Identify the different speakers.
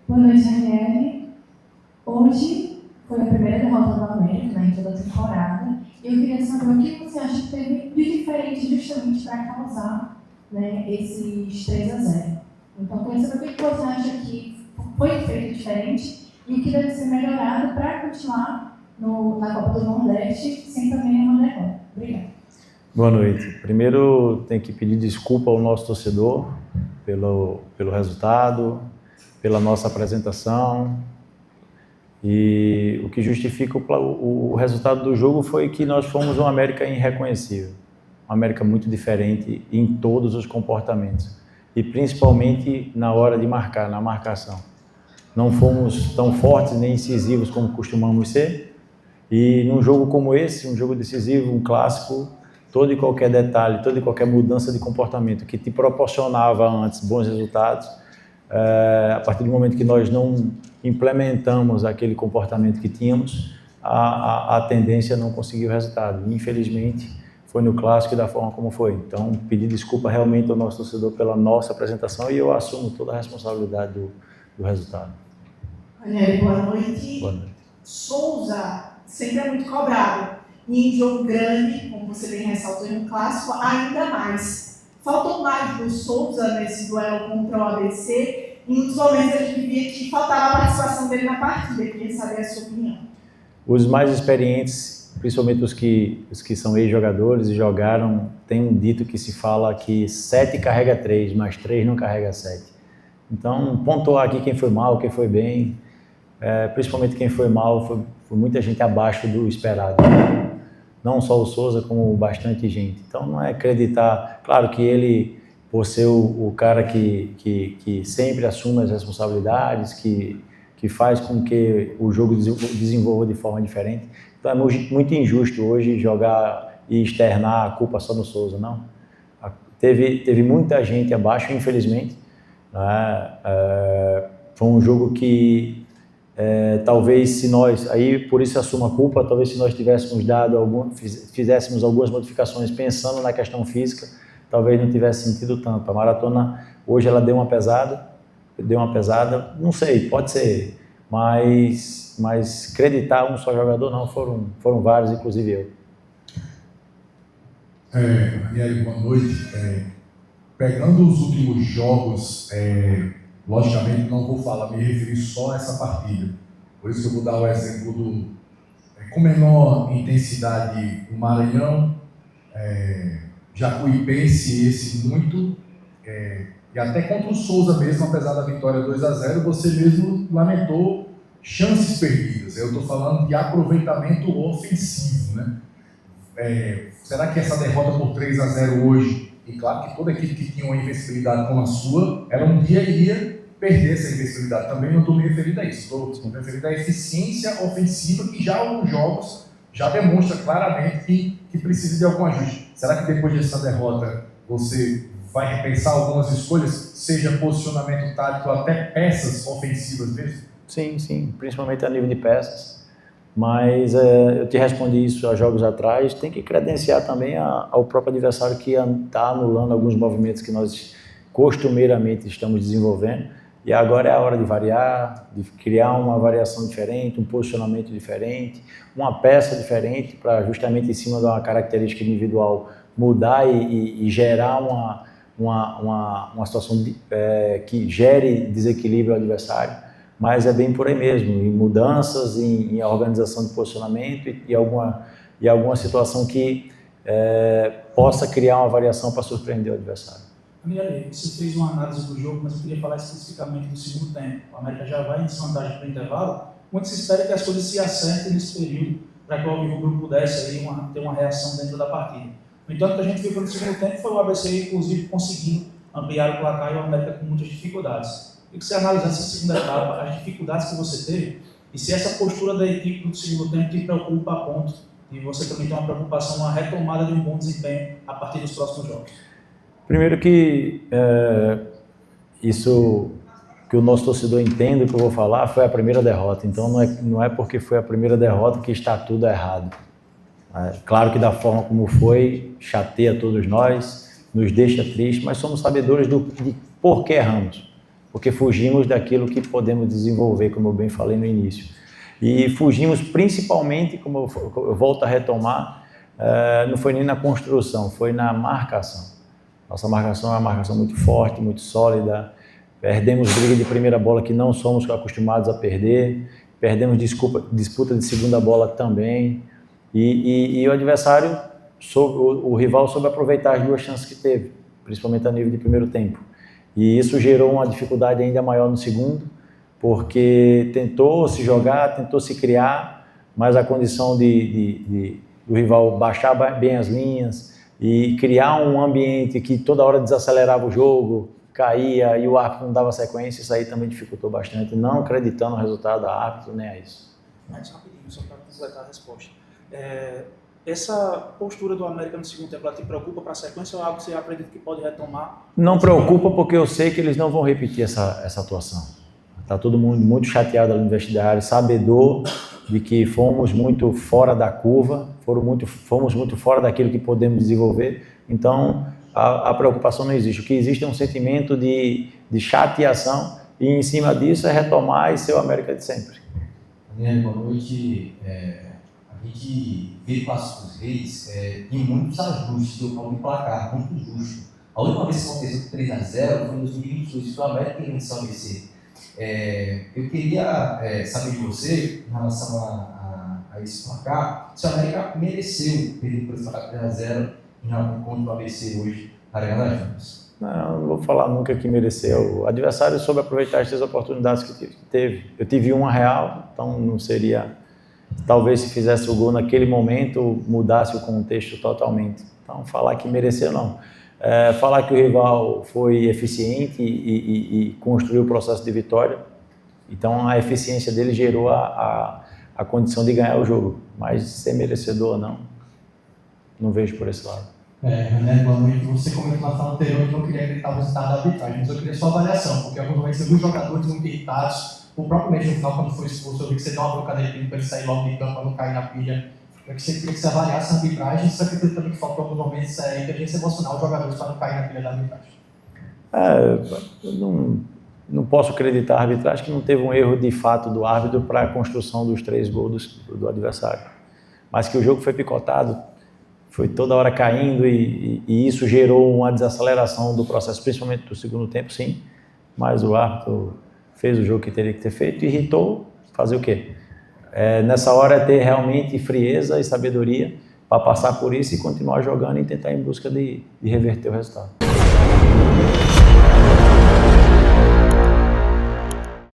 Speaker 1: Boa noite, Daniele. Hoje foi a primeira derrota do América em toda a temporada. Eu queria saber o que você acha que teve de diferente justamente para causar, né, esses 3-0. Então, eu queria saber o que você acha que foi feito diferente e o que deve ser melhorado para continuar na Copa do Nordeste sem também nenhuma derrota. Obrigada.
Speaker 2: Boa noite. Primeiro, tenho que pedir desculpa ao nosso torcedor pelo resultado, pela nossa apresentação. E o que justifica o resultado do jogo foi que nós fomos uma América irreconhecível. Uma América muito diferente em todos os comportamentos. E principalmente na hora de marcar, na marcação. Não fomos tão fortes nem incisivos como costumamos ser. E num jogo como esse, um jogo decisivo, um clássico, todo e qualquer detalhe, toda e qualquer mudança de comportamento que te proporcionava antes bons resultados, a partir do momento que nós não implementamos aquele comportamento que tínhamos, a tendência não conseguiu o resultado. Infelizmente, foi no clássico e da forma como foi. Então, pedir desculpa realmente ao nosso torcedor pela nossa apresentação e eu assumo toda a responsabilidade do resultado.
Speaker 3: Daniele, boa noite.
Speaker 2: Boa noite.
Speaker 3: Souza sempre é muito cobrado. E em jogo grande, como você bem ressaltou em um clássico, ainda mais. Faltou mais do Souza nesse duelo contra o ABC. Em muitos momentos a gente via que faltava a participação dele na partida. Eu queria saber a sua opinião.
Speaker 2: Os mais experientes, principalmente os que são ex-jogadores e jogaram, tem um dito que se fala que 7 carrega 3, mas 3 não carrega 7. Então, pontuar aqui quem foi mal, quem foi bem, principalmente quem foi mal, foi muita gente abaixo do esperado. Não só o Souza, como bastante gente. Então, não é acreditar... Claro que ele, por ser o cara que sempre assume as responsabilidades, que faz com que o jogo desenvolva de forma diferente. Então, é muito injusto hoje jogar e externar a culpa só no Souza, não. Teve muita gente abaixo, infelizmente. Foi um jogo que... talvez se nós, aí por isso assumo a culpa, talvez se nós tivéssemos fizéssemos algumas modificações pensando na questão física, talvez não tivesse sentido tanto. A maratona, hoje ela deu uma pesada, não sei, pode ser, mas acreditar um só jogador não, foram vários, inclusive eu.
Speaker 4: Daniele, boa noite. Pegando os últimos jogos, logicamente não vou me referir só a essa partida. Por isso que eu vou dar o exemplo com menor intensidade o Maranhão, Jacuipense esse muito, e até contra o Souza mesmo, apesar da vitória 2-0, você mesmo lamentou chances perdidas. Eu estou falando de aproveitamento ofensivo, né? Será que essa derrota por 3-0 hoje, e claro que toda equipe que tinha uma invencibilidade como a sua, ela um dia iria perder essa invencibilidade. Também não estou me referindo a isso, estou me referindo à eficiência ofensiva que já alguns jogos já demonstra claramente que precisa de algum ajuste. Será que depois dessa derrota você vai repensar algumas escolhas, seja posicionamento tático ou até peças ofensivas mesmo?
Speaker 2: Sim, principalmente a nível de peças. Mas eu te respondi isso há jogos atrás, tem que credenciar também ao próprio adversário que está anulando alguns movimentos que nós costumeiramente estamos desenvolvendo. E agora é a hora de variar, de criar uma variação diferente, um posicionamento diferente, uma peça diferente para justamente em cima de uma característica individual mudar e gerar uma situação que gere desequilíbrio ao adversário. Mas é bem por aí mesmo, em mudanças, em organização de posicionamento e alguma situação que possa criar uma variação para surpreender o adversário.
Speaker 5: Daniele, você fez uma análise do jogo, mas eu queria falar especificamente do segundo tempo. O América já vai em desvantagem para o intervalo. Muito se espera que as coisas se acertem nesse período para que o Alvirrubro pudesse aí ter uma reação dentro da partida. No entanto, o que a gente viu no segundo tempo foi o ABC, inclusive, conseguindo ampliar o placar e o América com muitas dificuldades. E que você analisasse essa segunda etapa, as dificuldades que você teve e se essa postura da equipe do segundo tempo te preocupa a ponto de você também ter uma preocupação, uma retomada de um bom desempenho a partir dos próximos jogos.
Speaker 2: Primeiro que isso que o nosso torcedor entenda o que eu vou falar foi a primeira derrota, então não é porque foi a primeira derrota que está tudo errado. Claro que da forma como foi, chateia todos nós, nos deixa tristes, mas somos sabedores de por que erramos. porque fugimos daquilo que podemos desenvolver, como eu bem falei no início. E fugimos principalmente, como eu volto a retomar, não foi nem na construção, foi na marcação. Nossa marcação é uma marcação muito forte, muito sólida. Perdemos briga de primeira bola que não somos acostumados a perder. Perdemos disputa de segunda bola também. E o adversário, o rival soube aproveitar as 2 chances que teve, principalmente a nível de primeiro tempo. E isso gerou uma dificuldade ainda maior no segundo, porque tentou se jogar, tentou se criar, mas a condição do rival baixar bem as linhas e criar um ambiente que toda hora desacelerava o jogo, caía e o árbitro não dava sequência, isso aí também dificultou bastante, não acreditando no resultado da árbitro nem a isso.
Speaker 5: Mas rapidinho, só para completar a resposta. Essa postura do América no segundo tempo, ela te preocupa para a sequência ou é algo que você acredita que pode retomar?
Speaker 2: Não preocupa porque eu sei que eles não vão repetir essa atuação. Está todo mundo muito chateado ali no vestiário, sabedor de que fomos muito fora da curva, fomos muito fora daquilo que podemos desenvolver. Então, a preocupação não existe. O que existe é um sentimento de chateação e, em cima disso, é retomar e ser o América de sempre.
Speaker 6: Daniel, boa noite. A gente vê Clássico dos Reis em muitos ajustes, eu falo de placar, muito justo. A última vez que aconteceu 3-0 foi em 2022, foi o América em São ABC. Eu queria saber de você, em relação a esse placar, se o América mereceu perder por esse placar 3-0 contra o ABC hoje na Arena das Dunas.
Speaker 2: Não vou falar nunca que mereceu. O adversário soube aproveitar as 3 oportunidades que teve. Eu tive uma real, então não seria... Talvez se fizesse o gol naquele momento, mudasse o contexto totalmente. Então, falar que mereceu, não. Falar que o rival foi eficiente e construiu o processo de vitória. Então, a eficiência dele gerou a condição de ganhar o jogo. Mas ser merecedor ou não vejo por esse lado.
Speaker 7: Né, boa noite. Você comentou na fala anterior que não queria acreditar o resultado da arbitragem, mas eu queria sua avaliação, porque alguns momentos eu vi jogadores muito irritados. O próprio Messi no final, quando foi expulso, eu vi que você deu uma broncadeira para ele sair logo de campo para não cair na pilha. Eu queria que você avaliasse a arbitragem, você acredita também que faltou alguns momentos inteligência emocional dos jogadores para não cair na pilha da arbitragem?
Speaker 2: Eu não posso acreditar a arbitragem que não teve um erro de fato do árbitro para a construção dos 3 gols do adversário. Mas que o jogo foi picotado, foi toda hora caindo e isso gerou uma desaceleração do processo, principalmente do segundo tempo, sim. Mas o árbitro fez o jogo que teria que ter feito, irritou, fazer o quê? Nessa hora é ter realmente frieza e sabedoria para passar por isso e continuar jogando e tentar ir em busca de reverter o resultado.